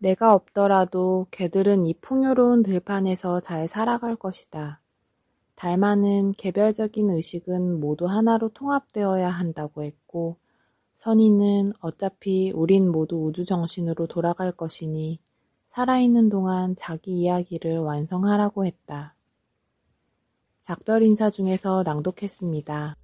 내가 없더라도 개들은 이 풍요로운 들판에서 잘 살아갈 것이다. 달마는 개별적인 의식은 모두 하나로 통합되어야 한다고 했고, 선인은 어차피 우린 모두 우주정신으로 돌아갈 것이니 살아있는 동안 자기 이야기를 완성하라고 했다. 작별 인사 중에서 낭독했습니다.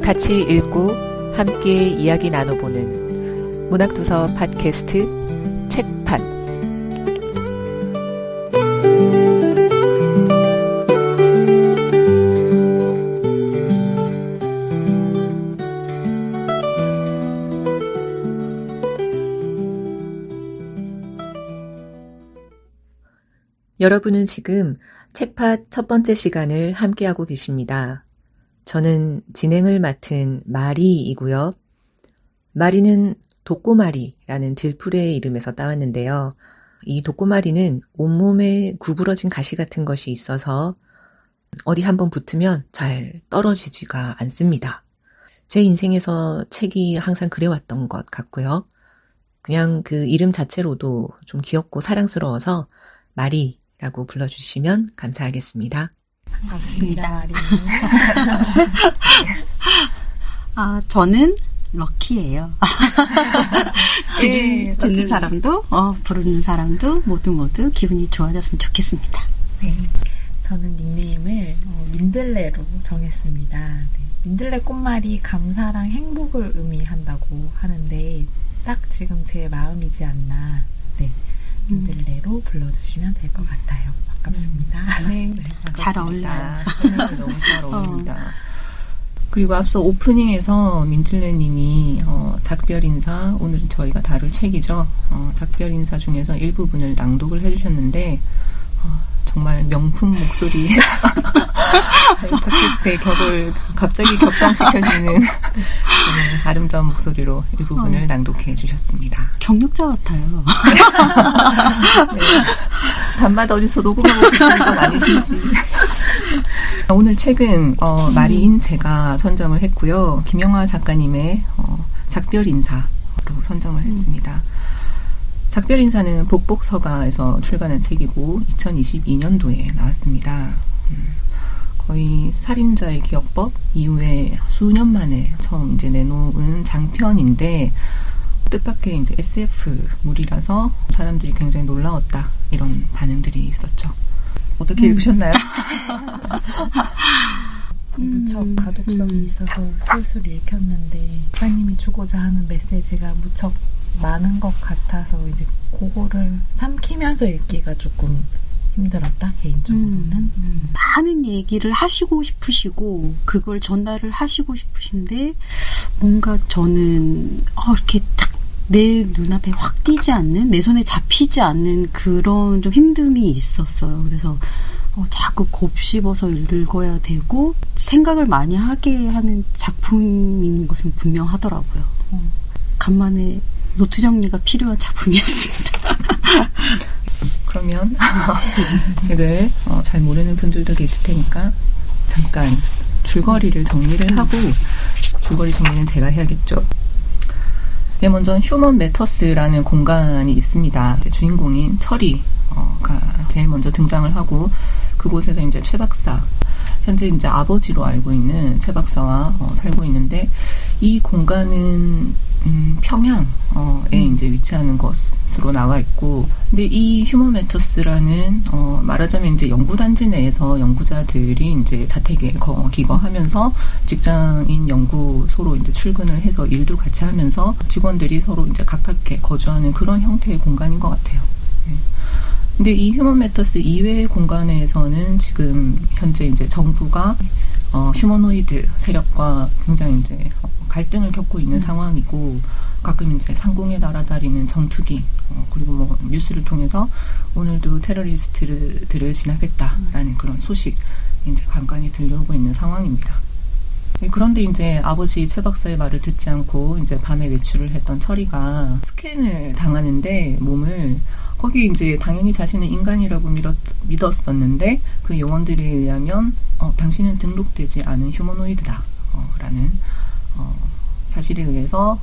같이 읽고 함께 이야기 나눠보는 문학도서 팟캐스트 책판. 여러분은 지금 책팟 첫 번째 시간을 함께하고 계십니다. 저는 진행을 맡은 마리이고요. 마리는 독고마리라는 들풀의 이름에서 따왔는데요. 이 독고마리는 온몸에 구부러진 가시 같은 것이 있어서 어디 한번 붙으면 잘 떨어지지가 않습니다. 제 인생에서 책이 항상 그래왔던 것 같고요. 그냥 그 이름 자체로도 좀 귀엽고 사랑스러워서 마리라고 불러주시면 감사하겠습니다. 반갑습니다. 저는 럭키예요. 듣는 사람도 부르는 사람도 모두 기분이 좋아졌으면 좋겠습니다. 네, 저는 닉네임을 민들레로 정했습니다. 네, 민들레 꽃말이 감사랑 행복을 의미한다고 하는데 딱 지금 제 마음이지 않나. 네, 민들레로 불러주시면 될 것 같아요. 반갑습니다. 네, 잘 어울려요. 너무 잘 어울립니다. 그리고 앞서 오프닝에서 민틀레님이 작별 인사, 오늘 저희가 다룰 책이죠. 작별 인사 중에서 일부분을 낭독을 해주셨는데 정말 명품 목소리 저희 팟캐스트의 격을 갑자기 격상시켜주는 아름다운 목소리로 일부분을 낭독해 주셨습니다. 경력자 같아요. 네. 밤마다 어디서 녹음하고 계시는 건 아니신지. 오늘 책은 마리인 제가 선정을 했고요. 김영하 작가님의 작별 인사로 선정을 했습니다. 작별 인사는 복복서가에서 출간한 책이고 2022년도에 나왔습니다. 거의 살인자의 기억법 이후에 수년 만에 처음 이제 내놓은 장편인데 뜻밖의 이제 SF물이라서 사람들이 굉장히 놀라웠다 이런 반응들이 있었죠. 어떻게 읽으셨나요? 무척 가독성이 있어서 술술 읽혔는데 작가님이 주고자 하는 메시지가 무척 많은 것 같아서 이제 그거를 삼키면서 읽기가 조금 힘들었다 개인적으로는. 많은 얘기를 하시고 싶으시고 그걸 전달을 하시고 싶으신데 뭔가 저는 이렇게 딱 내 눈앞에 확 띄지 않는, 내 손에 잡히지 않는 그런 좀 힘듦이 있었어요. 그래서 자꾸 곱씹어서 읽어야 되고 생각을 많이 하게 하는 작품인 것은 분명하더라고요. 간만에 노트 정리가 필요한 작품이었습니다. 그러면 책을 잘 모르는 분들도 계실 테니까 잠깐 줄거리를 정리를 하고, 줄거리 정리는 제가 해야겠죠. 네, 먼저 휴먼 매터스라는 공간이 있습니다. 주인공인 철이가 제일 먼저 등장을 하고, 그곳에서 이제 최 박사, 현재 이제 아버지로 알고 있는 최 박사와 살고 있는데, 이 공간은 평양에 이제 위치하는 것으로 나와 있고, 근데 이 휴먼 매터스라는 말하자면 이제 연구단지 내에서 연구자들이 이제 자택에 기거하면서 직장인 연구소로 이제 출근을 해서 일도 같이 하면서 직원들이 서로 이제 가깝게 거주하는 그런 형태의 공간인 것 같아요. 근데 이 휴먼 매터스 이외의 공간에서는 지금 현재 이제 정부가 휴머노이드 세력과 굉장히 이제 갈등을 겪고 있는 상황이고, 가끔 이제 상공에 날아다니는 전투기, 그리고 뭐 뉴스를 통해서 오늘도 테러리스트들을 진압했다라는 그런 소식 이제 간간히 들려오고 있는 상황입니다. 그런데 이제 아버지 최 박사의 말을 듣지 않고 이제 밤에 외출을 했던 철이가 스캔을 당하는데 몸을 거기 이제 당연히 자신은 인간이라고 믿었었는데 그 요원들에 의하면 당신은 등록되지 않은 휴머노이드다 라는 사실에 의해서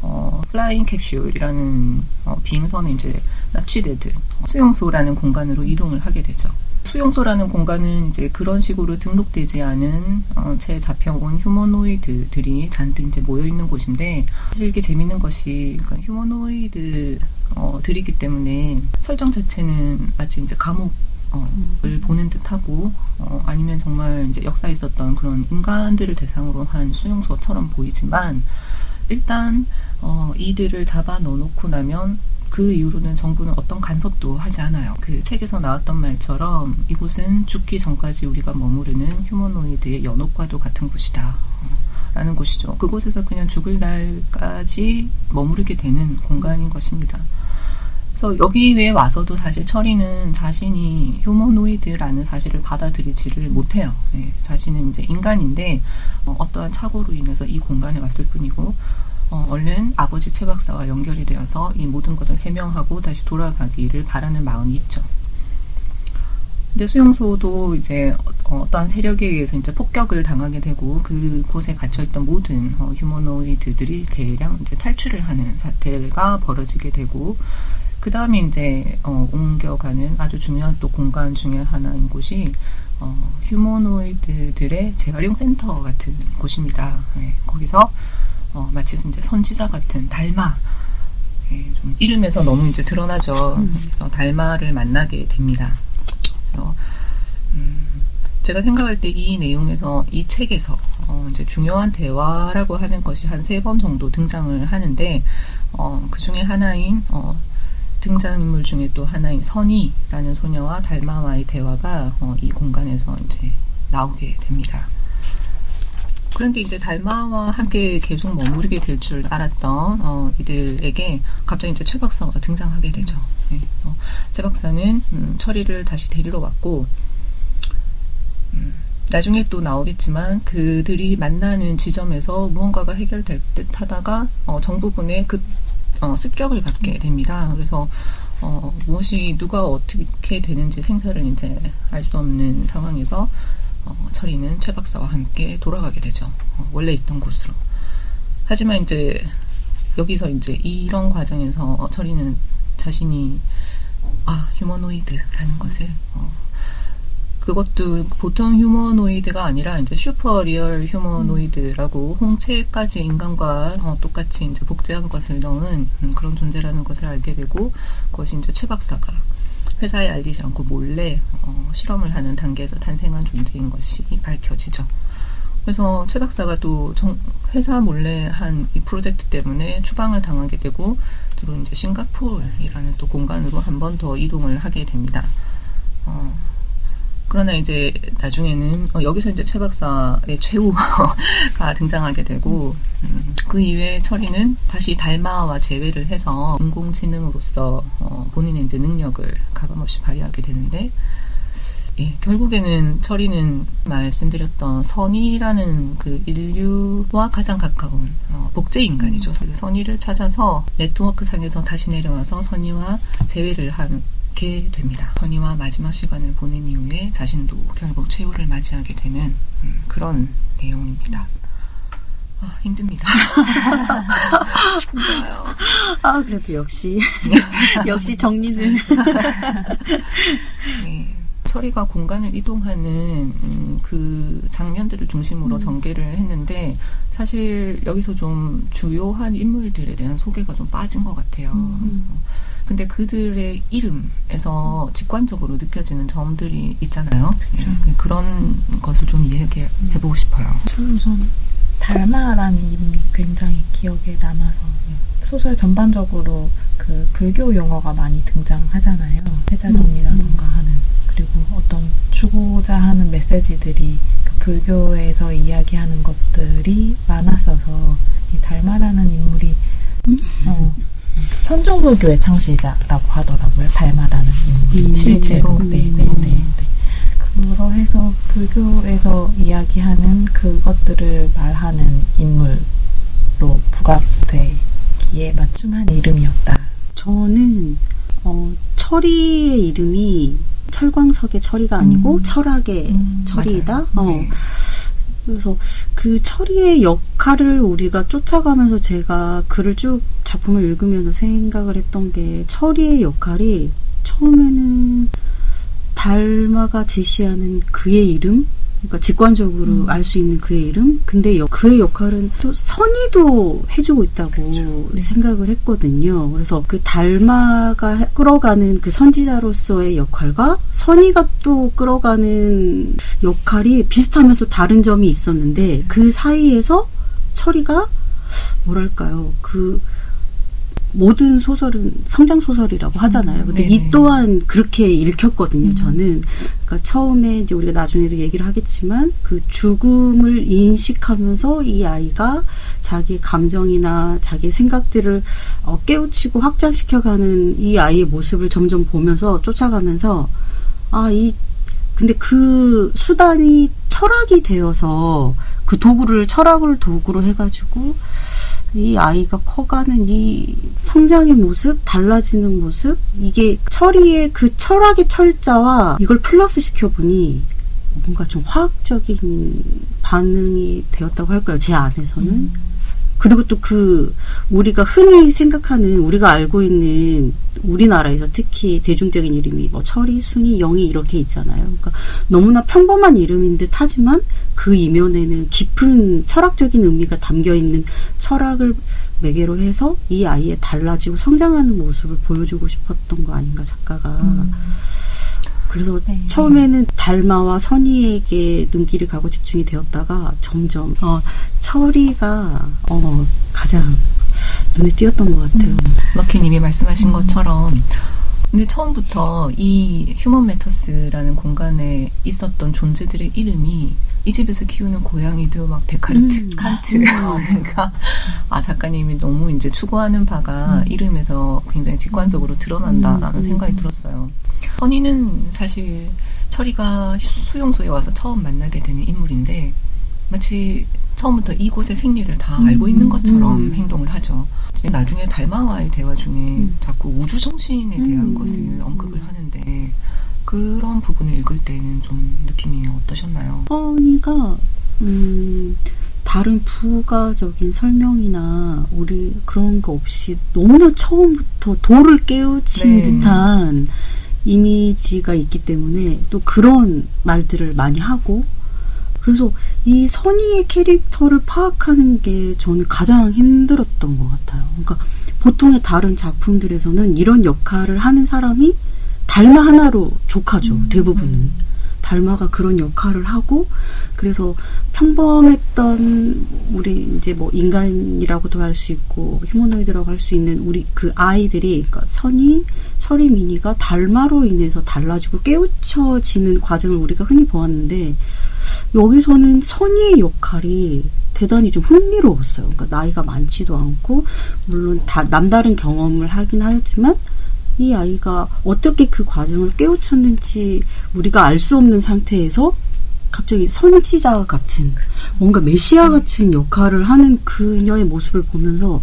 플라잉 캡슐이라는 비행선에 이제 납치되듯 수용소라는 공간으로 이동을 하게 되죠. 수용소라는 공간은 이제 그런 식으로 등록되지 않은 채 잡혀온 휴머노이드들이 잔뜩 이제 모여 있는 곳인데, 사실 이게 재밌는 것이 그러니까 휴머노이드들이기 때문에 설정 자체는 마치 이제 감옥을 보는 듯하고 아니면 정말 이제 역사에 있었던 그런 인간들을 대상으로 한 수용소처럼 보이지만, 일단 이들을 잡아 넣어놓고 나면 그 이후로는 정부는 어떤 간섭도 하지 않아요. 그 책에서 나왔던 말처럼 이곳은 죽기 전까지 우리가 머무르는 휴머노이드의 연옥과도 같은 곳이다 라는 곳이죠. 그곳에서 그냥 죽을 날까지 머무르게 되는 공간인 것입니다. 그래서 여기에 와서도 사실 철이는 자신이 휴머노이드라는 사실을 받아들이지를 못해요. 네, 자신은 이제 인간인데 어떠한 착오로 인해서 이 공간에 왔을 뿐이고, 얼른 아버지 최 박사와 연결이 되어서 이 모든 것을 해명하고 다시 돌아가기를 바라는 마음이 있죠. 근데 수용소도 이제 어떠한 세력에 의해서 이제 폭격을 당하게 되고, 그곳에 갇혀있던 모든 휴머노이드들이 대량 이제 탈출을 하는 사태가 벌어지게 되고, 그 다음에 이제 옮겨가는 아주 중요한 또 공간 중에 하나인 곳이 휴머노이드들의 재활용 센터 같은 곳입니다. 네, 거기서 마치 이제 선지자 같은 달마, 좀 이름에서 너무 이제 드러나죠. 그래서 달마를 만나게 됩니다. 그래서 제가 생각할 때 이 내용에서, 이 책에서 이제 중요한 대화라고 하는 것이 한 3번 정도 등장을 하는데, 그 중에 하나인 등장인물 중에 또 하나인 선이라는 소녀와 달마와의 대화가 이 공간에서 이제 나오게 됩니다. 그런데 이제 달마와 함께 계속 머무르게 될 줄 알았던 이들에게 갑자기 이제 최 박사가 등장하게 되죠. 네, 그래서 최 박사는 철이를 다시 데리러 왔고, 나중에 또 나오겠지만 그들이 만나는 지점에서 무언가가 해결될 듯 하다가 정부군의 습격을 받게 됩니다. 그래서 무엇이 누가 어떻게 되는지 생사를 이제 알 수 없는 상황에서 철이는 최 박사와 함께 돌아가게 되죠. 원래 있던 곳으로. 하지만 이제 여기서 이제 이런 과정에서 철이는 자신이 휴머노이드라는 것을 그것도 보통 휴머노이드가 아니라 이제 슈퍼 리얼 휴머노이드라고 홍채까지 인간과 똑같이 이제 복제한 것을 넣은 그런 존재라는 것을 알게 되고, 그것이 이제 최 박사가 회사에 알리지 않고 몰래 실험을 하는 단계에서 탄생한 존재인 것이 밝혀지죠. 그래서 최 박사가 또 회사 몰래 한 이 프로젝트 때문에 추방을 당하게 되고, 주로 이제 싱가포르이라는 또 공간으로 한 번 더 이동을 하게 됩니다. 그러나 이제 나중에는 여기서 이제 최 박사의 최후가 등장하게 되고, 그 이후에 철이는 다시 달마와 재회를 해서 인공지능으로서 본인의 이제 능력을 가감없이 발휘하게 되는데, 결국에는 철이는 말씀드렸던 선이라는 그 인류와 가장 가까운 복제 인간이죠. 선이를 찾아서 네트워크 상에서 다시 내려와서 선이와 재회를 하게 됩니다. 선이와 마지막 시간을 보낸 이후에 자신도 결국 최후를 맞이하게 되는 그런 내용입니다. 힘듭니다. 힘들어요. 그래도 역시 정리는 네. 철이가 공간을 이동하는 그 장면들을 중심으로 전개를 했는데, 사실 여기서 좀 주요한 인물들에 대한 소개가 좀 빠진 것 같아요. 근데 그들의 이름에서 직관적으로 느껴지는 점들이 있잖아요. 그렇죠. 그런 것을 좀 이야기해보고 싶어요. 우선 달마라는 이름이 굉장히 기억에 남아서, 소설 전반적으로 그 불교 용어가 많이 등장하잖아요. 해자정리라던가 하는. 그리고 어떤 주고자 하는 메시지들이 그 불교에서 이야기하는 것들이 많았어서, 이 달마라는 인물이 선종불교의 창시자라고 하더라고요. 달마라는 인물이 실제로. 네. 그러해서 불교에서 이야기하는 그것들을 말하는 인물로 부각되기에 맞춤한 이름이었다. 저는 철이의 이름이 철광석의 철이가 아니고 철학의 철이다. 네. 그래서 그 철이의 역할을 우리가 쫓아가면서 제가 글을 쭉 작품을 읽으면서 생각을 했던 게 철이의 역할이 처음에는 달마가 제시하는 그의 이름, 그러니까 직관적으로 알 수 있는 그의 이름. 근데 그의 역할은 또 선의도 해주고 있다고 그렇죠. 생각을 했거든요. 그래서 그 달마가 끌어가는 그 선지자로서의 역할과 선의가 또 끌어가는 역할이 비슷하면서 다른 점이 있었는데 그 사이에서 철이가 뭐랄까요? 그 모든 소설은 성장 소설이라고 하잖아요. 근데 이 또한 그렇게 읽혔거든요. 저는 그러니까 처음에 이제 우리가 나중에도 얘기를 하겠지만 그 죽음을 인식하면서 이 아이가 자기의 감정이나 자기의 생각들을 깨우치고 확장시켜가는 이 아이의 모습을 점점 보면서 쫓아가면서 근데 그 수단이 철학이 되어서 그 철학을 도구로 해가지고 이 아이가 커가는 이 성장의 모습, 달라지는 모습, 이게 철이의 그 철학의 철자와 이걸 플러스 시켜보니 뭔가 좀 화학적인 반응이 되었다고 할까요? 제 안에서는. 그리고 또 우리가 흔히 생각하는, 우리가 알고 있는 우리나라에서 특히 대중적인 이름이 철이, 순이, 영이 이렇게 있잖아요. 그러니까 너무나 평범한 이름인 듯 하지만 그 이면에는 깊은 철학적인 의미가 담겨있는 철학을 매개로 해서 이 아이의 달라지고 성장하는 모습을 보여주고 싶었던 거 아닌가, 작가가. 그래서 처음에는 달마와 선의에게 눈길이 가고 집중이 되었다가 점점 철이가 가장 눈에 띄었던 것 같아요. 럭키님이 말씀하신 것처럼 근데 처음부터 이 휴먼 매터스라는 공간에 있었던 존재들의 이름이 이 집에서 키우는 고양이도 막 데카르트, 칸트. 그러니까 작가님이 너무 이제 추구하는 바가 이름에서 굉장히 직관적으로 드러난다라는 생각이 들었어요. 선의는 사실 철이가 수용소에 와서 처음 만나게 되는 인물인데 마치 처음부터 이곳의 생리를 다 알고 있는 것처럼 행동을 하죠. 나중에 달마와의 대화 중에 자꾸 우주 정신에 대한 것을 언급을 하는데 그런 부분을 읽을 때는 좀 느낌이 어떠셨나요? 선의가 다른 부가적인 설명이나 우리 그런 거 없이 너무나 처음부터 돌을 깨우친 듯한 이미지가 있기 때문에 또 그런 말들을 많이 하고 그래서 이 선의의 캐릭터를 파악하는 게 저는 가장 힘들었던 것 같아요. 그러니까 보통의 다른 작품들에서는 이런 역할을 하는 사람이 달마 하나로 족하죠. 대부분은. 달마가 그런 역할을 하고 그래서 평범했던 우리 이제 인간이라고도 할 수 있고 휴머노이드라고 할 수 있는 우리 그 아이들이 그러니까 선의, 철이, 미니가 달마로 인해서 달라지고 깨우쳐지는 과정을 우리가 흔히 보았는데 여기서는 선의의 역할이 대단히 좀 흥미로웠어요. 그러니까 나이가 많지도 않고 물론 다 남다른 경험을 하긴 하였지만 이 아이가 어떻게 그 과정을 깨우쳤는지 우리가 알 수 없는 상태에서 갑자기 선지자 같은 뭔가 메시아 같은 역할을 하는 그녀의 모습을 보면서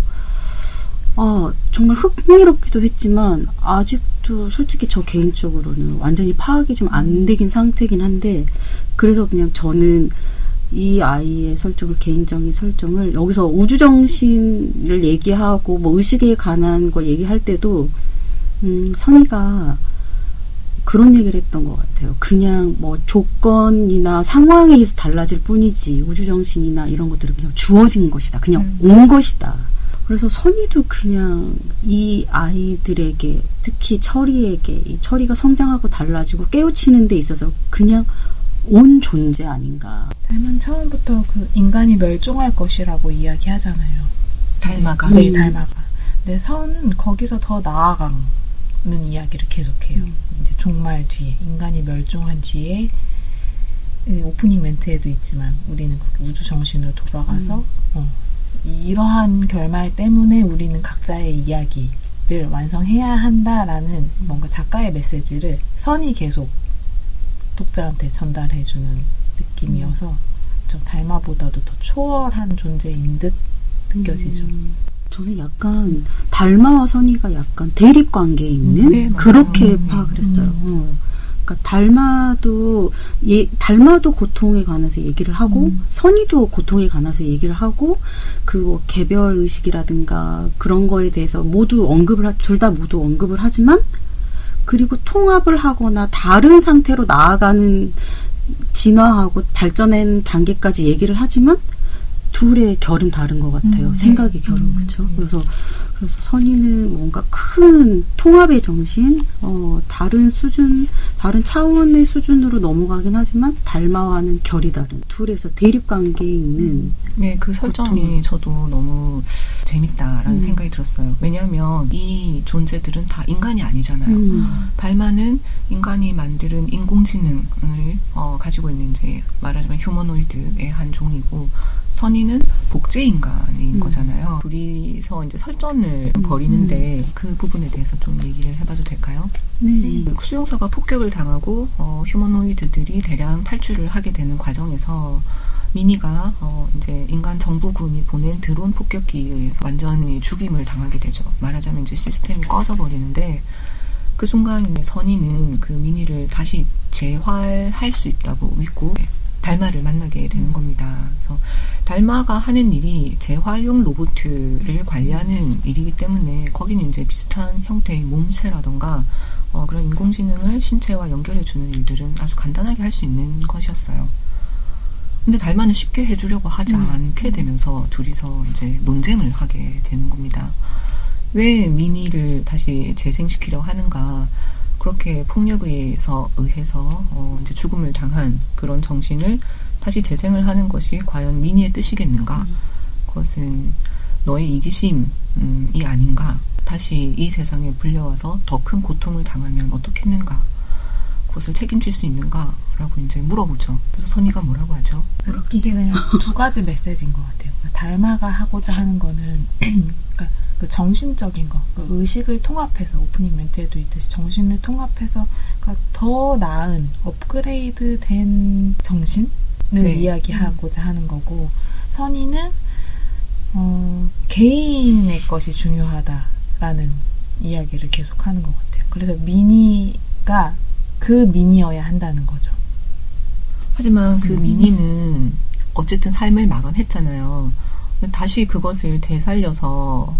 정말 흥미롭기도 했지만 아직도 솔직히 저 개인적으로는 완전히 파악이 좀 안 되긴 상태긴 한데 그래서 그냥 저는 이 아이의 개인적인 설정을 여기서 우주정신을 얘기하고 의식에 관한 거 얘기할 때도 선의가 그런 얘기를 했던 것 같아요. 그냥 조건이나 상황에 의해서 달라질 뿐이지 우주정신이나 이런 것들은 그냥 주어진 것이다. 그냥 온 것이다. 그래서 선의도 그냥 이 아이들에게 특히 철이에게 이 철이가 성장하고 달라지고 깨우치는 데 있어서 그냥 온 존재 아닌가. 달마는 처음부터 그 인간이 멸종할 것이라고 이야기하잖아요. 달마가? 네, 달마가. 근데 선은 거기서 더 나아가는 이야기를 계속해요. 이제 종말 뒤에, 인간이 멸종한 뒤에 오프닝 멘트에도 있지만 우리는 우주 정신으로 돌아가서 이러한 결말 때문에 우리는 각자의 이야기를 완성해야 한다라는 뭔가 작가의 메시지를 선이 계속 독자한테 전달해주는 느낌이어서 좀 달마보다도 더 초월한 존재인 듯 느껴지죠. 저는 약간 달마와 선이가 약간 대립 관계에 있는 네, 그렇게 파악을 했어요. 그러니까 달마도 고통에 관해서 얘기를 하고 선이도 고통에 관해서 얘기를 하고 그 개별 의식이라든가 그런 거에 대해서 둘 다 모두 언급을 하지만 그리고 통합을 하거나 다른 상태로 나아가는 진화하고 발전한 단계까지 얘기를 하지만 둘의 결은 다른 것 같아요. 생각의 결은 그렇죠. 그래서 선이는 뭔가 큰 통합의 정신, 다른 수준, 다른 차원의 수준으로 넘어가긴 하지만 달마와는 결이 다른 둘에서 대립 관계에 있는. 네, 그 설정이 저도 너무 재밌다라는 생각이 들었어요. 왜냐하면 이 존재들은 다 인간이 아니잖아요. 달마는 인간이 만드는 인공지능을 가지고 있는 이제 말하자면 휴머노이드의 한 종이고. 선이는 복제 인간인 거잖아요. 둘이서 이제 설전을 벌이는데 그 부분에 대해서 좀 얘기를 해봐도 될까요? 네. 그 수용소가 폭격을 당하고 휴머노이드들이 대량 탈출을 하게 되는 과정에서 미니가 이제 인간 정부군이 보낸 드론 폭격기에 의해서 완전히 죽임을 당하게 되죠. 말하자면 이제 시스템이 꺼져버리는데 그 순간 선이는 그 미니를 다시 재활할 수 있다고 믿고 달마를 만나게 되는 겁니다. 그래서 달마가 하는 일이 재활용 로봇을 관리하는 일이기 때문에 거기는 이제 비슷한 형태의 몸체라던가 그런 인공지능을 신체와 연결해주는 일들은 아주 간단하게 할 수 있는 것이었어요. 근데 달마는 쉽게 해주려고 하지 않게 되면서 둘이서 이제 논쟁을 하게 되는 겁니다. 왜 미니를 다시 재생시키려 하는가? 그렇게 폭력에 의해서 이제 죽음을 당한 그런 정신을 다시 재생을 하는 것이 과연 미니의 뜻이겠는가? 그것은 너의 이기심이 아닌가? 다시 이 세상에 불려와서 더 큰 고통을 당하면 어떻겠는가? 그것을 책임질 수 있는가? 라고 이제 물어보죠. 그래서 선이가 뭐라고 하죠? 이게 그냥 두 가지 메시지인 것 같아요. 달마가 하고자 하는 거는 그러니까 그 정신적인 거, 그 의식을 통합해서 오프닝 멘트에도 있듯이 정신을 통합해서 그러니까 더 나은 업그레이드된 정신을 이야기하고자 하는 거고 선이는 개인의 것이 중요하다라는 이야기를 계속하는 것 같아요. 그래서 미니가 그 미니여야 한다는 거죠. 하지만 그 미니는 어쨌든 삶을 마감했잖아요. 다시 그것을 되살려서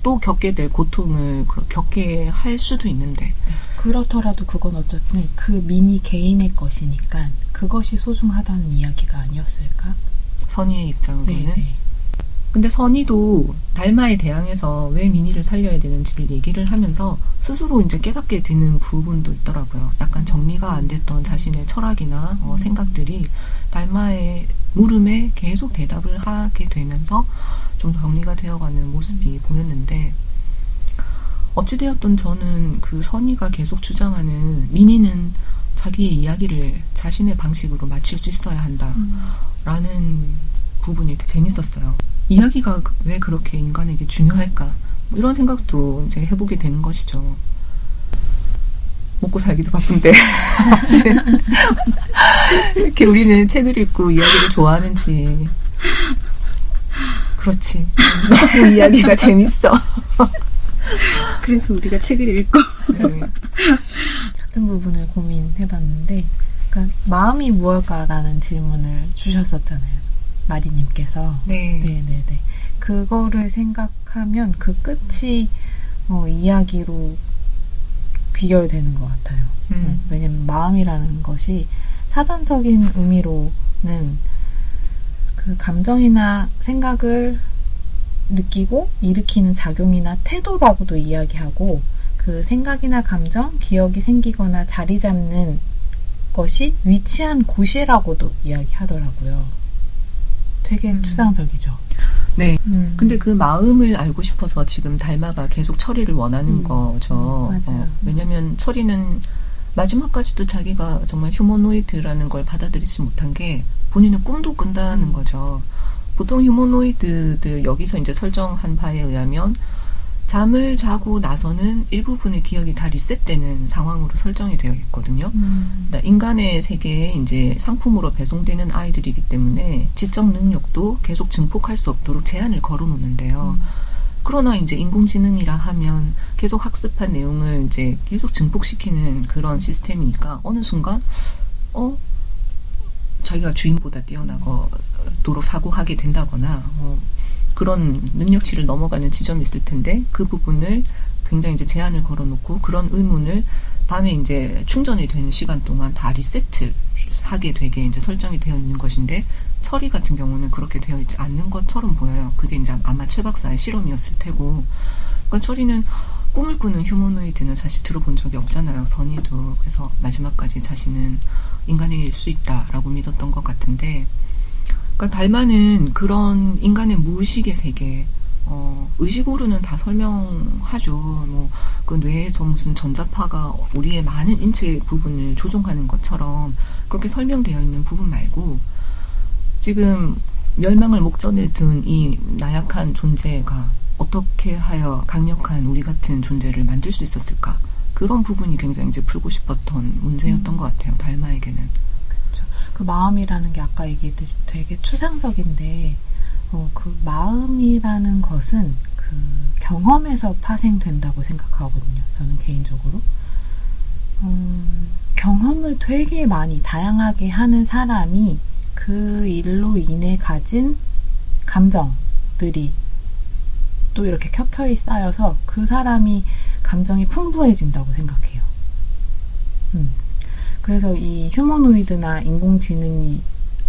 또 겪게 될 고통을 겪게 할 수도 있는데 그렇더라도 그건 어쨌든 그 미니 개인의 것이니까 그것이 소중하다는 이야기가 아니었을까? 선의의 입장으로는. 네네. 근데 선의도 달마에 대항해서 왜 미니를 살려야 되는지를 얘기를 하면서 스스로 이제 깨닫게 되는 부분도 있더라고요. 약간 정리가 안 됐던 자신의 철학이나 생각들이 달마의 물음에 계속 대답을 하게 되면서 좀 정리가 되어가는 모습이 보였는데 어찌되었든 저는 그 선의가 계속 주장하는 미니는 자기의 이야기를 자신의 방식으로 마칠 수 있어야 한다라는 부분이 재밌었어요. 이야기가 왜 그렇게 인간에게 중요할까? 뭐 이런 생각도 이제 해보게 되는 것이죠. 먹고 살기도 바쁜데 이렇게 우리는 책을 읽고 이야기를 좋아하는지 그렇지. 너무 이야기가 재밌어. 그래서 우리가 책을 읽고 네. 같은 부분을 고민해봤는데 그러니까 마음이 무엇일까라는 질문을 주셨었잖아요. 마리님께서. 네네네. 그거를 생각하면 그 끝이 이야기로 귀결되는 것 같아요. 왜냐면 마음이라는 것이 사전적인 의미로는 그 감정이나 생각을 느끼고 일으키는 작용이나 태도라고도 이야기하고 그 생각이나 감정, 기억이 생기거나 자리 잡는 것이 위치한 곳이라고도 이야기하더라고요. 되게 추상적이죠. 네. 근데 그 마음을 알고 싶어서 지금 달마가 계속 철이를 원하는 거죠. 맞아요. 왜냐면 철이는 마지막까지도 자기가 정말 휴머노이드라는 걸 받아들이지 못한 게 본인은 꿈도 꾼다는 거죠. 보통 휴머노이드들 여기서 이제 설정한 바에 의하면 잠을 자고 나서는 일부분의 기억이 다 리셋되는 상황으로 설정이 되어 있거든요. 그러니까 인간의 세계에 이제 상품으로 배송되는 아이들이기 때문에 지적 능력도 계속 증폭할 수 없도록 제한을 걸어놓는데요. 그러나 이제 인공지능이라 하면 계속 학습한 내용을 이제 계속 증폭시키는 그런 시스템이니까 어느 순간 자기가 주인보다 뛰어나도록 사고하게 된다거나 그런 능력치를 넘어가는 지점이 있을 텐데 그 부분을 굉장히 이제 제한을 걸어놓고 그런 의문을 밤에 이제 충전이 되는 시간 동안 다 리세트 하게 되게 이제 설정이 되어 있는 것인데 철이 같은 경우는 그렇게 되어 있지 않는 것처럼 보여요. 그게 이제 아마 최 박사의 실험이었을 테고. 그러니까 철이는 꿈을 꾸는 휴머노이드는 사실 들어본 적이 없잖아요. 선이도. 그래서 마지막까지 자신은 인간일 수 있다라고 믿었던 것 같은데 그러니까 달마는 그런 인간의 무의식의 세계 의식으로는 다 설명하죠. 그 뇌에서 무슨 전자파가 우리의 많은 인체 부분을 조종하는 것처럼 그렇게 설명되어 있는 부분 말고 지금 멸망을 목전에 둔 이 나약한 존재가 어떻게 하여 강력한 우리 같은 존재를 만들 수 있었을까? 그런 부분이 굉장히 이제 풀고 싶었던 문제였던 것 같아요. 달마에게는. 그렇죠. 그 마음이라는 게 아까 얘기했듯이 되게 추상적인데 그 마음이라는 것은 그 경험에서 파생된다고 생각하거든요. 저는 개인적으로. 경험을 되게 많이 다양하게 하는 사람이 그 일로 인해 가진 감정들이 또 이렇게 켜켜이 쌓여서 그 사람이 감정이 풍부해진다고 생각해요. 그래서 이 휴머노이드나 인공지능이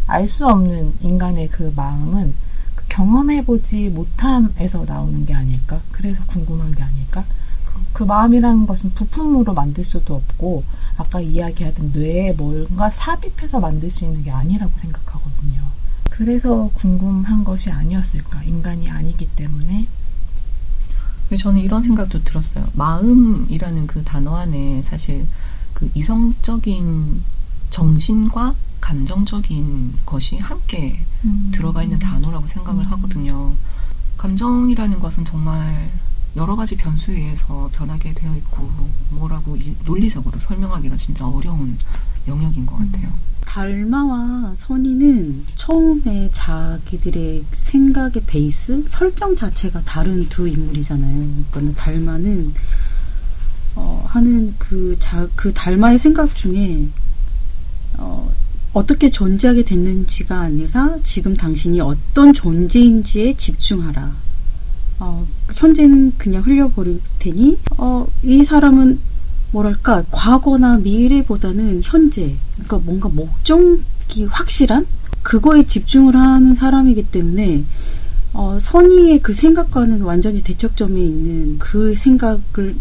알 수 없는 인간의 그 마음은 그 경험해보지 못함에서 나오는 게 아닐까? 그래서 궁금한 게 아닐까? 그 마음이라는 것은 부품으로 만들 수도 없고 아까 이야기하던 뇌에 뭔가 삽입해서 만들 수 있는 게 아니라고 생각하거든요. 그래서 궁금한 것이 아니었을까? 인간이 아니기 때문에. 저는 이런 생각도 들었어요. 마음이라는 그 단어 안에 사실 그 이성적인 정신과 감정적인 것이 함께 들어가 있는 단어라고 생각을 하거든요. 감정이라는 것은 정말 여러 가지 변수에 의해서 변하게 되어 있고 뭐라고 논리적으로 설명하기가 진짜 어려운 영역인 것 같아요. 달마와 선이는 처음에 자기들의 생각의 베이스, 설정 자체가 다른 두 인물이잖아요. 그러니까 달마는 하는 그 달마의 생각 중에 어떻게 존재하게 됐는지가 아니라 지금 당신이 어떤 존재인지에 집중하라. 현재는 그냥 흘려버릴 테니 이 사람은 뭐랄까 과거나 미래보다는 현재, 그러니까 뭔가 목적이 확실한 그거에 집중을 하는 사람이기 때문에 선의의 그 생각과는 완전히 대척점에 있는 그 생각을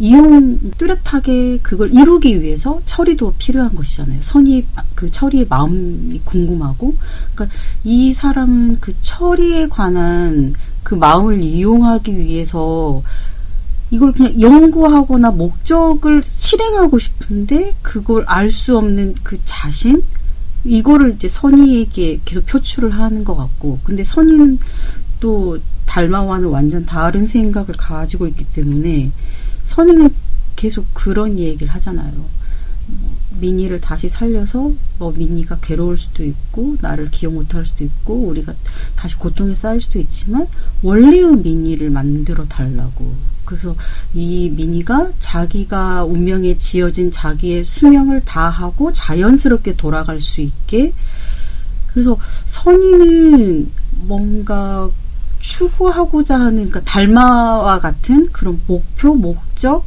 뚜렷하게 그걸 이루기 위해서 철이도 필요한 것이잖아요. 선의의 그 철이의 마음이 궁금하고, 그러니까 이 사람은 그 철이에 관한 그 마음을 이용하기 위해서 이걸 그냥 연구하거나 목적을 실행하고 싶은데 그걸 알 수 없는 그 자신, 이거를 이제 선의에게 계속 표출을 하는 것 같고, 근데 선의는 또 달마와는 완전 다른 생각을 가지고 있기 때문에 선의는 계속 그런 얘기를 하잖아요. 미니를 다시 살려서 미니가 괴로울 수도 있고 나를 기억 못할 수도 있고 우리가 다시 고통에 쌓일 수도 있지만 원래의 미니를 만들어 달라고. 그래서 이 미니가 자기가 운명에 지어진 자기의 수명을 다하고 자연스럽게 돌아갈 수 있게. 그래서 선의는 뭔가 추구하고자 하는, 그러니까 달마와 같은 그런 목표, 목적,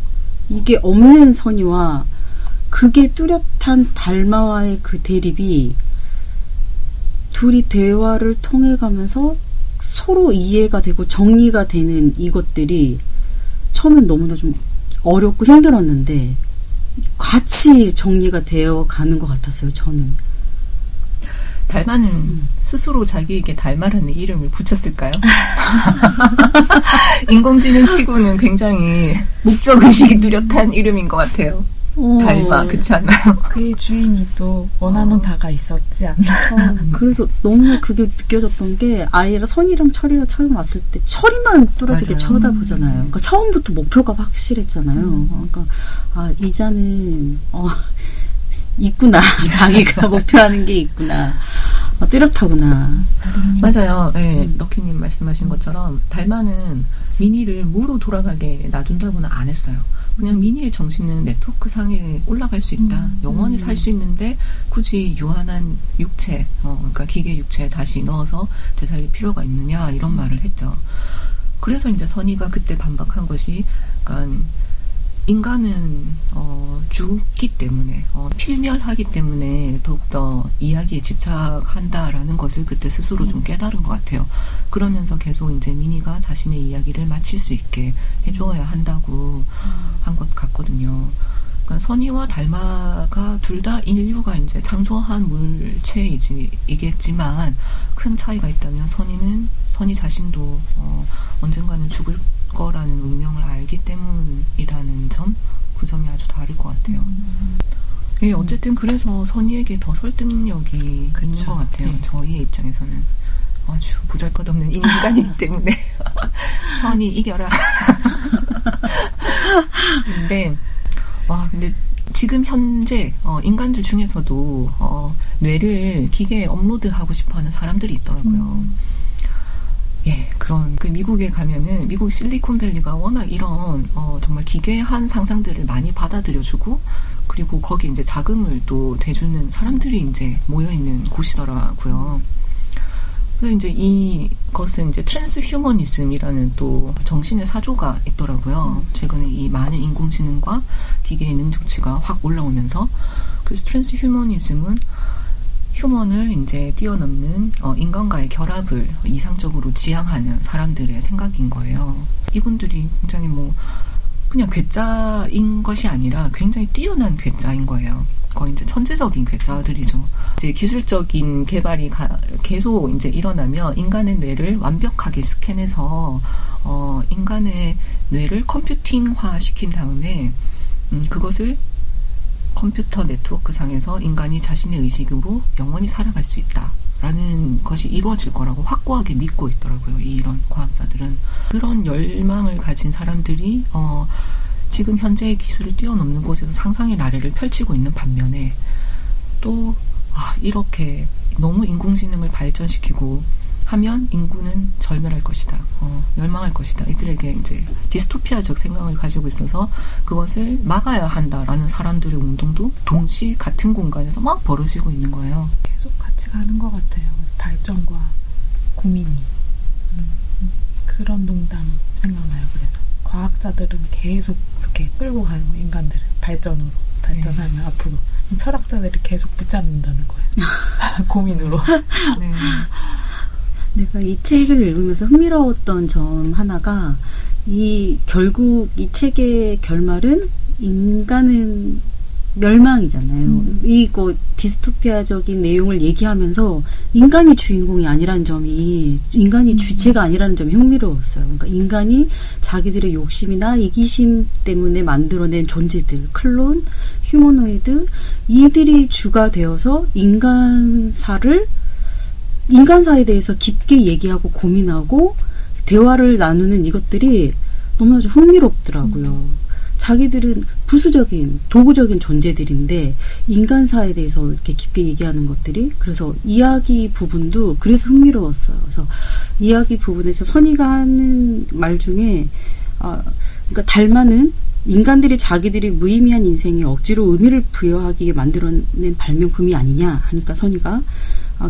이게 없는 선의와 그게 뚜렷한 달마와의 그 대립이 둘이 대화를 통해 가면서 서로 이해가 되고 정리가 되는 이것들이 처음엔 너무나 좀 어렵고 힘들었는데 같이 정리가 되어 가는 것 같았어요, 저는. 달마는 스스로 자기에게 달마라는 이름을 붙였을까요? 인공지능 치고는 굉장히 목적의식이 뚜렷한 이름인 것 같아요. 닮아, 그렇지 않나요? 그의 주인이 또 원하는 바가 있었지 않나. 그래서 너무 그게 느껴졌던 게 아이랑 선이랑 철이가 처음 왔을 때 철이만 뚜렷하게 쳐다보잖아요. 그러니까 처음부터 목표가 확실했잖아요. 그러니까 이자는 있구나. 자기가 목표하는 게 있구나. 뚜렷하구나. 맞아요. 네, 럭키님 말씀하신 것처럼 달마는 미니를 무로 돌아가게 놔둔다고는 안 했어요. 그냥 미니의 정신은 네트워크 상에 올라갈 수 있다. 영원히 살 수 있는데 굳이 유한한 육체, 그러니까 기계 육체에 다시 넣어서 되살릴 필요가 있느냐 이런 말을 했죠. 그래서 이제 선의가 그때 반박한 것이, 그러니까 인간은 죽기 때문에 필멸하기 때문에 더욱더 이야기에 집착한다라는 것을 그때 스스로 좀 깨달은 것 같아요. 그러면서 계속 이제 미니가 자신의 이야기를 마칠 수 있게 해주어야 한다고 한 것 같거든요. 그러니까 선의와 달마가 둘 다 인류가 이제 창조한 물체이겠지만 큰 차이가 있다면 선의 자신도 언젠가는 죽을 거라는 운명을 알기 때문이라는 점, 그 점이 아주 다를 것 같아요. 예, 어쨌든 그래서 선의에게 더 설득력이 있는 것 같아요. 네. 저희의 입장에서는 아주 보잘것없는 인간이기 때문에 선의 이겨라. 근데 지금 현재 인간들 중에서도 뇌를 기계에 업로드하고 싶어하는 사람들이 있더라고요. 예, 그런 미국에 가면은 미국 실리콘밸리가 워낙 이런 정말 기괴한 상상들을 많이 받아들여주고, 그리고 거기 이제 자금을 또 대주는 사람들이 이제 모여 있는 곳이더라고요. 그래서 이제 이것은 이제 트랜스 휴머니즘이라는 또 정신의 사조가 있더라고요. 최근에 이 많은 인공지능과 기계의 능력치가 확 올라오면서, 그래서 트랜스 휴머니즘은 휴먼을 이제 뛰어넘는 인간과의 결합을 이상적으로 지향하는 사람들의 생각인 거예요. 이분들이 굉장히 그냥 괴짜인 것이 아니라 굉장히 뛰어난 괴짜인 거예요. 거의 이제 천재적인 괴짜들이죠. 이제 기술적인 개발이 계속 이제 일어나면 인간의 뇌를 완벽하게 스캔해서 인간의 뇌를 컴퓨팅화 시킨 다음에 그것을 컴퓨터 네트워크 상에서 인간이 자신의 의식으로 영원히 살아갈 수 있다라는 것이 이루어질 거라고 확고하게 믿고 있더라고요. 이런 과학자들은. 그런 열망을 가진 사람들이 지금 현재의 기술을 뛰어넘는 곳에서 상상의 나래를 펼치고 있는 반면에 또 이렇게 너무 인공지능을 발전시키고 하면 인구는 절멸할 것이다. 멸망할 것이다. 이들에게 이제 디스토피아적 생각을 가지고 있어서 그것을 막아야 한다라는 사람들의 운동도 동시 같은 공간에서 막 벌어지고 있는 거예요. 계속 같이 가는 것 같아요. 발전과 고민이. 그런 농담 생각나요. 그래서 과학자들은 계속 이렇게 끌고 가는 거예요. 인간들을 발전하면 앞으로. 철학자들이 계속 붙잡는다는 거예요. 고민으로. 네. 내가 이 책을 읽으면서 흥미로웠던 점 하나가 결국 이 책의 결말은 인간은 멸망이잖아요. 이거 디스토피아적인 내용을 얘기하면서 인간이 주인공이 아니라는 점이, 인간이 주체가 아니라는 점이 흥미로웠어요. 그러니까 인간이 자기들의 욕심이나 이기심 때문에 만들어낸 존재들, 클론, 휴머노이드, 이들이 주가 되어서 인간사에 대해서 깊게 얘기하고 고민하고 대화를 나누는 이것들이 너무나 좀 흥미롭더라고요. 자기들은 부수적인, 도구적인 존재들인데 인간사에 대해서 이렇게 깊게 얘기하는 것들이, 그래서 이야기 부분도 그래서 흥미로웠어요. 그래서 이야기 부분에서 선의가 하는 말 중에 그러니까 달마는 인간들이 자기들이 무의미한 인생에 억지로 의미를 부여하기에 만들어낸 발명품이 아니냐 하니까 선의가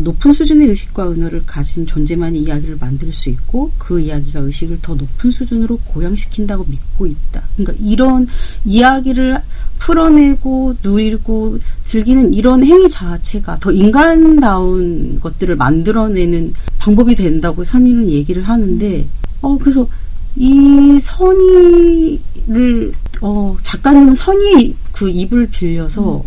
높은 수준의 의식과 은어를 가진 존재만이 이야기를 만들 수 있고 그 이야기가 의식을 더 높은 수준으로 고양시킨다고 믿고 있다. 그러니까 이런 이야기를 풀어내고 누리고 즐기는 이런 행위 자체가 더 인간다운 것들을 만들어내는 방법이 된다고 선의는 얘기를 하는데 그래서 이 선의를 작가님은 선의의 그 입을 빌려서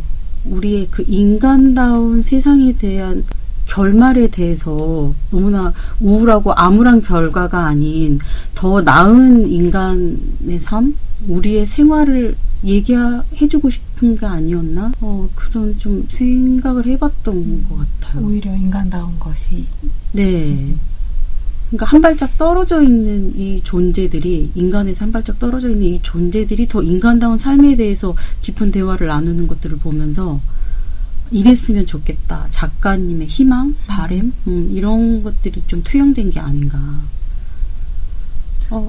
우리의 그 인간다운 세상에 대한 결말에 대해서 너무나 우울하고 암울한 결과가 아닌 더 나은 인간의 삶, 우리의 생활을 얘기해주고 싶은 게 아니었나? 그런 좀 생각을 해봤던 것 같아요. 오히려 인간다운 것이. 네. 그러니까 한 발짝 떨어져 있는 이 존재들이, 인간에서 한 발짝 떨어져 있는 이 존재들이 더 인간다운 삶에 대해서 깊은 대화를 나누는 것들을 보면서 이랬으면 좋겠다. 작가님의 희망, 바램, 이런 것들이 좀 투영된 게 아닌가.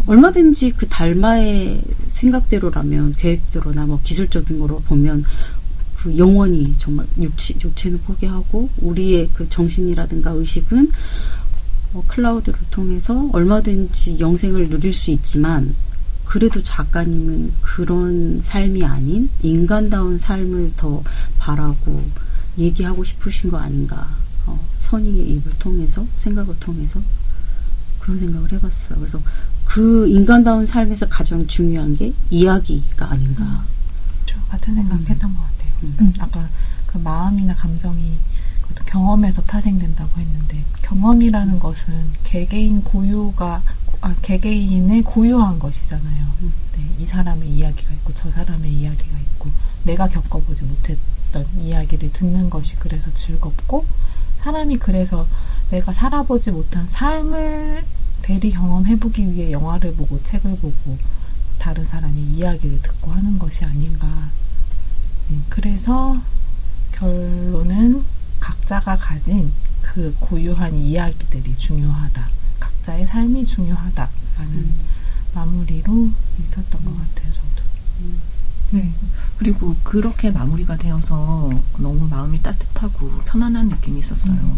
얼마든지 그 달마의 생각대로라면, 계획대로나 뭐 기술적인 거로 보면 그 영원히 정말 육체는 포기하고 우리의 그 정신이라든가 의식은 클라우드를 통해서 얼마든지 영생을 누릴 수 있지만, 그래도 작가님은 그런 삶이 아닌 인간다운 삶을 더 바라고 얘기하고 싶으신 거 아닌가. 선의의 입을 통해서, 생각을 통해서 그런 생각을 해봤어요. 그래서 그 인간다운 삶에서 가장 중요한 게 이야기가 아닌가. 저 같은 생각했던 것 같아요. 아까 그 마음이나 감정이 그것도 경험에서 파생된다고 했는데, 경험이라는 것은 개개인의 고유한 것이잖아요. 네, 이 사람의 이야기가 있고 저 사람의 이야기가 있고, 내가 겪어보지 못했던 이야기를 듣는 것이 그래서 즐겁고, 사람이 그래서 내가 살아보지 못한 삶을 대리 경험해보기 위해 영화를 보고 책을 보고 다른 사람의 이야기를 듣고 하는 것이 아닌가. 그래서 결론은 각자가 가진 그 고유한 이야기들이 중요하다. 각자의 삶이 중요하다라는 마무리로 읽었던 것 같아요, 저도. 네. 그리고 그렇게 마무리가 되어서 너무 마음이 따뜻하고 편안한 느낌이 있었어요.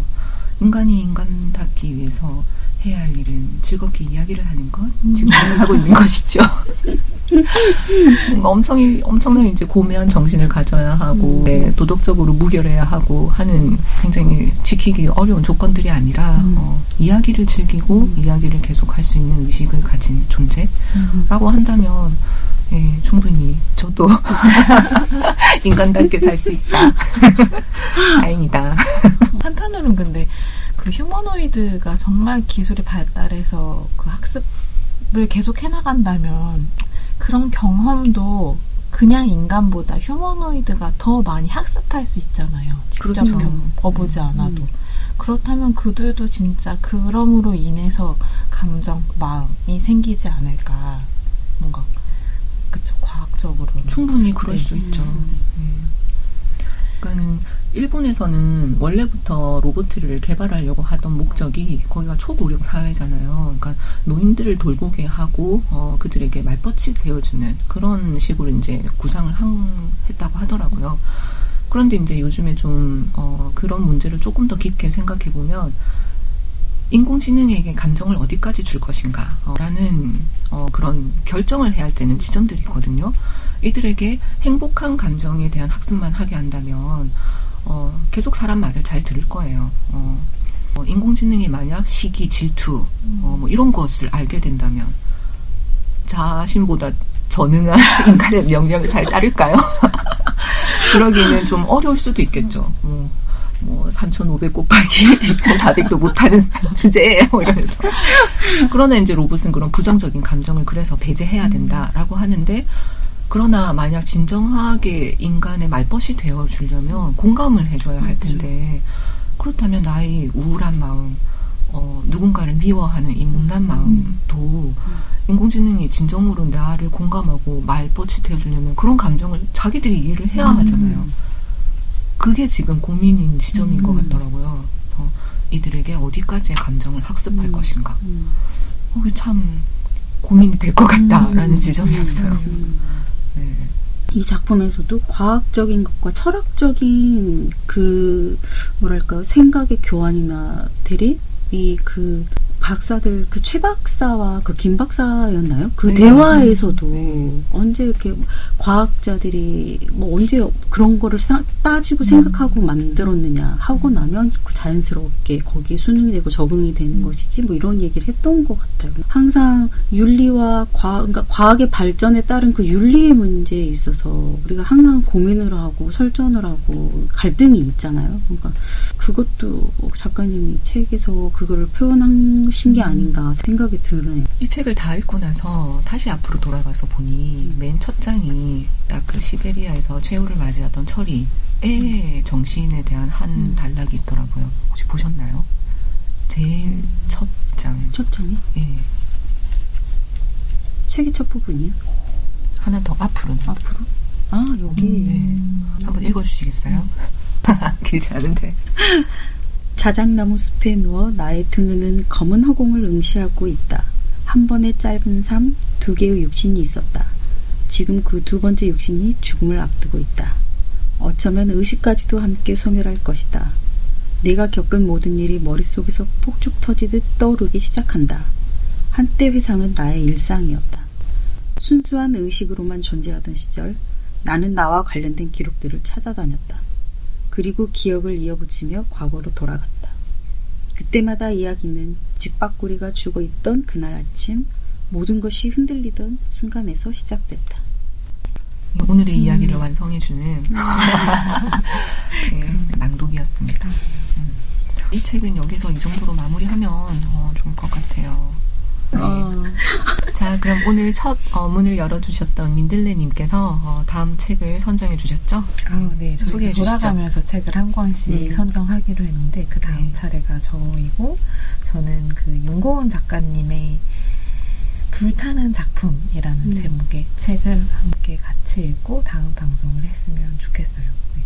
인간이 인간답기 위해서 해야 할 일은 즐겁게 이야기를 하는 것, 지금 하고 있는 것이죠. 엄청난 이제 고매한 정신을 가져야 하고, 네, 도덕적으로 무결해야 하고 하는 굉장히 지키기 어려운 조건들이 아니라, 이야기를 즐기고 이야기를 계속 할 수 있는 의식을 가진 존재라고 한다면, 예, 충분히 저도 인간답게 살 수 있다. 다행이다. 한편으로는 근데 그 휴머노이드가 정말 기술이 발달해서 그 학습을 계속 해나간다면, 그런 경험도 그냥 인간보다 휴머노이드가 더 많이 학습할 수 있잖아요. 직접 그렇죠. 겪어보지 않아도. 그렇다면 그들도 진짜 그럼으로 인해서 감정, 마음이 생기지 않을까. 뭔가 그쵸, 과학적으로 충분히 그럴 수 있죠. 그러니까는 일본에서는 원래부터 로봇을 개발하려고 하던 목적이, 거기가 초고령 사회잖아요. 그러니까 노인들을 돌보게 하고 그들에게 말벗이 되어주는 그런 식으로 이제 구상을 했다고 하더라고요. 그런데 이제 요즘에 좀 그런 문제를 조금 더 깊게 생각해 보면, 인공지능에게 감정을 어디까지 줄 것인가 라는 그런 결정을 해야 할 때는 지점들이 있거든요. 이들에게 행복한 감정에 대한 학습만 하게 한다면 계속 사람 말을 잘 들을 거예요. 인공지능이 만약 시기, 질투 뭐 이런 것을 알게 된다면 자신보다 전능한 인간의 명령을 잘 따를까요? 그러기는 좀 어려울 수도 있겠죠. 3,500 곱하기 2,400도 못하는 주제에 이러면서. 그러나 이제 로봇은 그런 부정적인 감정을 그래서 배제해야 된다라고 하는데, 그러나 만약 진정하게 인간의 말벗이 되어주려면 공감을 해줘야 할 텐데, 그렇다면 나의 우울한 마음, 누군가를 미워하는 이 못난 마음도 인공지능이 진정으로 나를 공감하고 말벗이 되어주려면 그런 감정을 자기들이 이해를 해야 하잖아요. 그게 지금 고민인 지점인 것 같더라고요. 그래서 이들에게 어디까지의 감정을 학습할 것인가. 참 고민이 될 것 같다라는 지점이었어요. 네. 이 작품에서도 과학적인 것과 철학적인 그 뭐랄까요, 생각의 교환이나 대립이 그 박사들, 그 최 박사와 그 김 박사였나요? 그 대화에서도 언제 이렇게 과학자들이 뭐 언제 그런 거를 따지고 생각하고 만들었느냐 하고 나면 자연스럽게 거기에 순응이 되고 적응이 되는 것이지 뭐 이런 얘기를 했던 것 같아요. 항상 윤리와 그러니까 과학의 발전에 따른 그 윤리의 문제에 있어서 우리가 항상 고민을 하고 설전을 하고 갈등이 있잖아요. 그러니까 그것도 작가님이 책에서 그거를 표현하신 게 아닌가 생각이 드네요. 이 책을 다 읽고 나서 다시 앞으로 돌아가서 보니 맨 첫 장이 딱 그 시베리아에서 최후를 맞이하던 철이의 정신에 대한 한 단락이 있더라고요. 혹시 보셨나요? 제일 첫 장. 첫 장이? 예. 책의 첫 부분이요? 하나 더 앞으로는. 앞으로? 아, 여기. 네. 한번 읽어주시겠어요? 길지 않은데. 자작나무 숲에 누워 나의 두 눈은 검은 허공을 응시하고 있다. 한 번의 짧은 삶, 두 개의 육신이 있었다. 지금 그 두 번째 육신이 죽음을 앞두고 있다. 어쩌면 의식까지도 함께 소멸할 것이다. 내가 겪은 모든 일이 머릿속에서 폭죽 터지듯 떠오르기 시작한다. 한때 회상은 나의 일상이었다. 순수한 의식으로만 존재하던 시절, 나는 나와 관련된 기록들을 찾아다녔다. 그리고 기억을 이어붙이며 과거로 돌아갔다. 그때마다 이야기는 직박구리가 죽어있던 그날 아침, 모든 것이 흔들리던 순간에서 시작됐다. 오늘의 이야기를 완성해주는 네, 낭독이었습니다. 이 책은 여기서 이 정도로 마무리하면 좋을 것 같아요. 네. 자, 그럼 오늘 첫 문을 열어주셨던 민들레님께서 다음 책을 선정해 주셨죠? 네, 소개해 주시죠. 돌아가면서 책을 한 권씩 선정하기로 했는데 그 다음 차례가 저이고, 저는 그 윤고은 작가님의 불타는 작품이라는 제목의 책을 함께 같이 읽고 다음 방송을 했으면 좋겠어요. 네.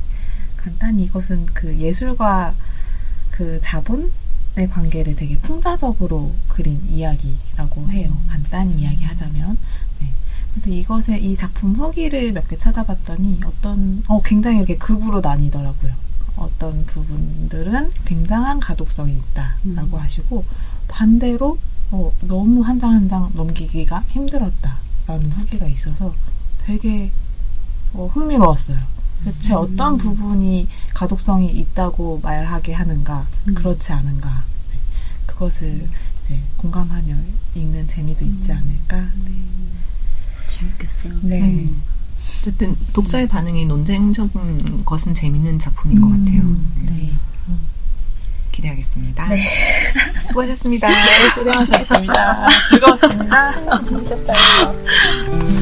간단히 이것은 그 예술과 그 자본의 관계를 되게 풍자적으로 그린 이야기라고 해요. 간단히 이야기하자면. 네. 근데 이 작품 후기를 몇 개 찾아봤더니 굉장히 이렇게 극으로 나뉘더라고요. 어떤 부분들은 굉장한 가독성이 있다라고 하시고, 반대로 너무 한 장 한 장 넘기기가 힘들었다라는 후기가 있어서 되게 흥미로웠어요. 대체 어떤 부분이 가독성이 있다고 말하게 하는가, 그렇지 않은가, 네. 그것을 이제 공감하며 읽는 재미도 있지 않을까. 네. 재밌겠어요. 네. 어쨌든 독자의 반응이 논쟁적인 것은 재밌는 작품인 것 같아요. 네. 기대하겠습니다. 네. 수고하셨습니다. 고생하셨습니다. 즐거웠습니다. 재밌었어요.